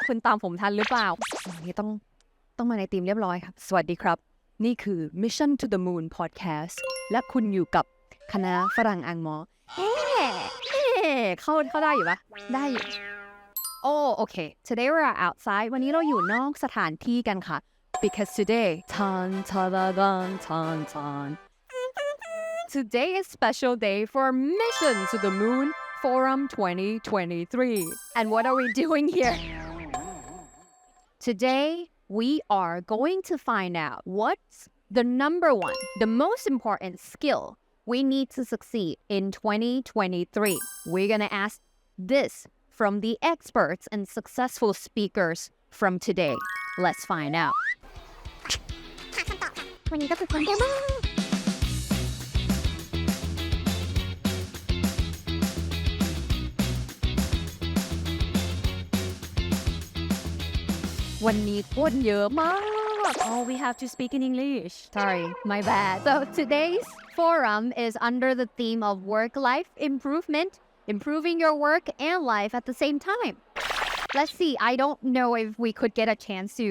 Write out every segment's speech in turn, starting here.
คุณตามผมทันหรือเปล่าวันนี้ต้องมาในทีมเรียบร้อยครับสวัสดีครับนี่คือ Mission to the Moon Podcast และคุณอยู่กับคณะฝรั่งอังมอเข้าได้อยู่ปะได้อยู่โอเค Today we're outside วันนี้เราอยู่นอกสถานที่กันค่ะ because today today is special day for Mission to the Moon Forum 2023 and what are we doing here today we are going to find out what's the number one the most important skill we need to succeed in 2023 we're gonna ask this from the experts and successful speakers from today. Let's find out. หาคำตอบค่ะวันนี้ก็คือคนเดียวบ้างวันนี้คนเยอะมาก Oh, we have to speak in English. Sorry, my bad. So today's forum is under the theme of work-life improvement.Improving your work and life at the same time. Let's see, I don't know if we could get a chance to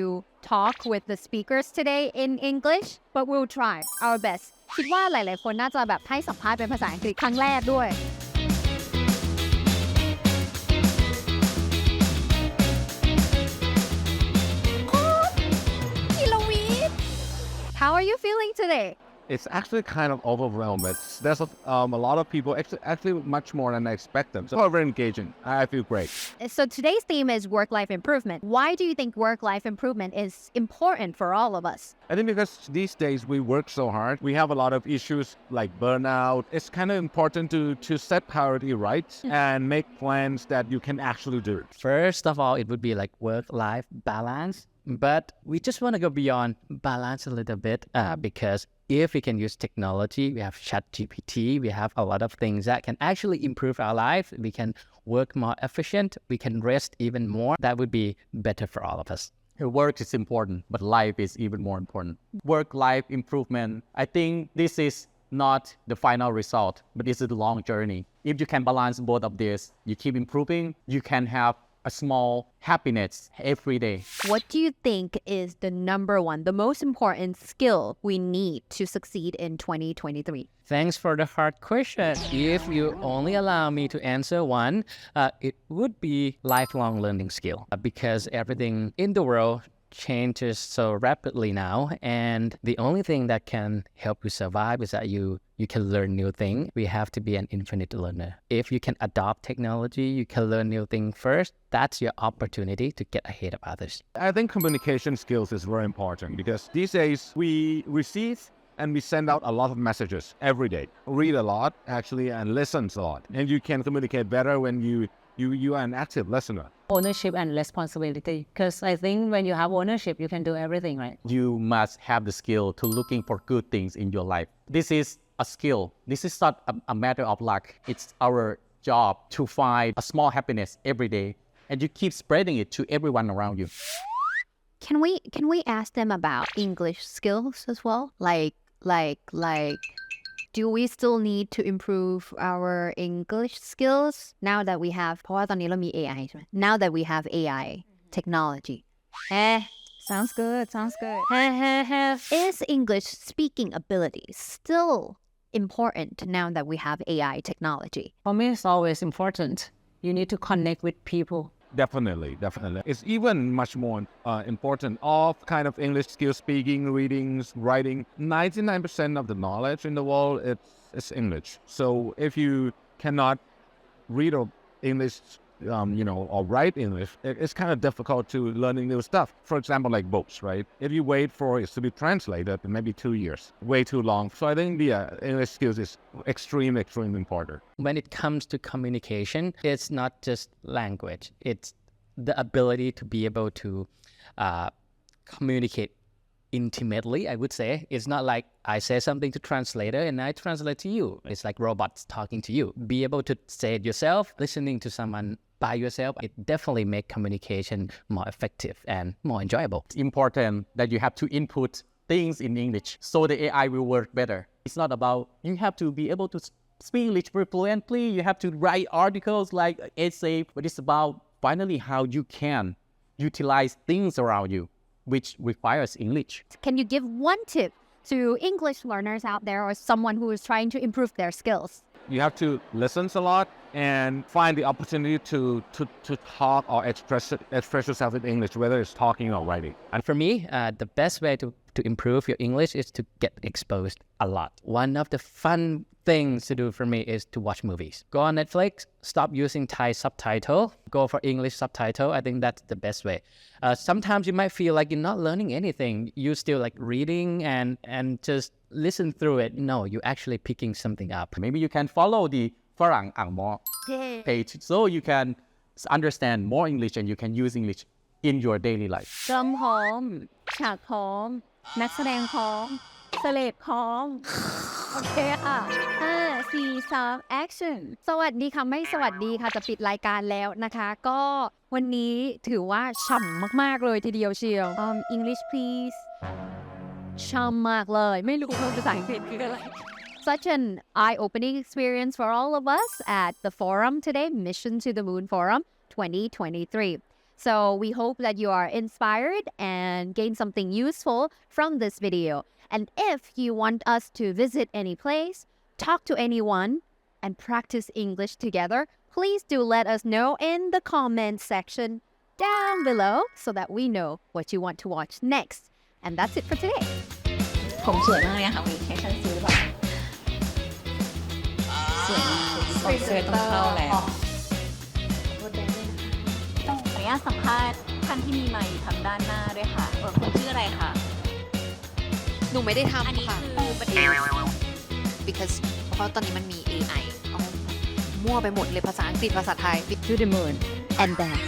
talk with the speakers today in English, but we'll try our best. คิดว่าหลายๆคนน่าจะแบบให้สัมภาษณ์เป็นภาษาอังกฤษครั้งแรกด้วย How are you feeling today?It's actually kind of overwhelmed. There's a lot of people, actually much more than I expected. So very engaging. I feel great. So today's theme is work-life improvement. Why do you think work-life improvement is important for all of us? I think because these days we work so hard. We have a lot of issues like burnout. It's kind of important to set priority right and make plans that you can actually do. First of all, it would be like work-life balance.But we just want to go beyond balance a little bit because if we can use technology, we have ChatGPT, we have a lot of things that can actually improve our life. We can work more efficient, we can rest even more. That would be better for all of us. Work is important, but life is even more important. Work-life improvement, I think this is not the final result, but it's a long journey. If you can balance both of this, you keep improving, you can have a small happiness every day. What do you think is the number one, the most important skill we need to succeed in 2023? Thanks for the hard question. If you only allow me to answer one, it would be lifelong learning skill because everything in the world changes so rapidly now, and the only thing that can help you survive is that you can learn new things. We have to be an infinite learner. If you can adopt technology, you can learn new things first. That's your opportunity to get ahead of others. I think communication skills is very important because these days we receive and we send out a lot of messages every day. Read a lot actually and listen a lot. And you can communicate better when you are an active listener. Ownership and responsibility, because I think when you have ownership, you can do everything, right? You must have the skill to looking for good things in your life. This is a skill. This is not a matter of luck. It's our job to find a small happiness every day, and you keep spreading it to everyone around you. Can we ask them about English skills as well? Like do we still need to improve our English skills now that we have เพราะว่าตอนนี้เรามี AI ใช่ไหม Now that we have AI technology Sounds good. Is English speaking ability still important now that we have AI technology? For me, it's always important. You need to connect with people.Definitely. It's even much more important of kind of English skills, speaking, readings, writing. 99% of the knowledge in the world is English. So if you cannot read or English, or write English, it's kind of difficult to learning new stuff. For example, like books, right? If you wait for it to be translated, maybe 2 years, way too long. So I think the English skills is extremely important. When it comes to communication, it's not just language. It's the ability to be able to communicate intimately, I would say. It's not like I say something to translator and I translate to you. It's like robots talking to you. Be able to say it yourself, listening to someone by yourself, it definitely make communication more effective and more enjoyable. It's important that you have to input things in English so the AI will work better. It's not about you have to be able to speak English very fluently. You have to write articles like essay, but it's about finally how you can utilize things around you which requires English. Can you give one tip to English learners out there or someone who is trying to improve their skills? You have to listen a lot and find the opportunity to talk or express yourself in English, whether it's talking or writing. And for me, the best way to improve your English is to get exposed a lot. One of the fun things to do for me is to watch movies. Go on Netflix, stop using Thai subtitle, go for English subtitle. I think that's the best way. Sometimes you might feel like you're not learning anything. You still like reading and just listen through it. No, you're actually picking something up. Maybe you can follow the ฝรั่งอ่างหมอ page so you can understand more English and you can use English in your daily life. ดรัมพร้อม ฉากพร้อม นักแสดงพร้อมสเลดพร้อม โอเคค่ะ5 4 3 action สวัสดีค่ะไม่สวัสดีค่ะจะปิดรายการแล้วนะคะ ก็วันนี้ถือว่าฉ่ำมากๆเลยทีเดียวเชียว English please ช่ำมากเลยไม่รู้ภาษาอังกฤษคืออะไร Such an eye-opening experience for all of us at the forum today, Mission to the Moon Forum 2023. So we hope that you are inspired and gain something useful from this video. And if you want us to visit any place, talk to anyone, and practice English together, please do let us know in the comment section down below so that we know what you want to watch next. And that's it for today. ผมสวยมากเลยค่ะมีให้ฉันซื้อหรือเปล่าสวยมากผมเสื้อต้องเข้าแล้ว ต้องขออนุญาตสัมภาษณ์ท่านที่มีไมค์อยู่ทางด้านหน้าด้วยค่ะคุณชื่ออะไรคะ หนูไม่ได้ทำ อันนี้ ค่ะ คือประเด็น because เพราะตอนนี้มันมี AI เอามั่วไปหมดเลยภาษาอังกฤษภาษาไทย To the moon and back.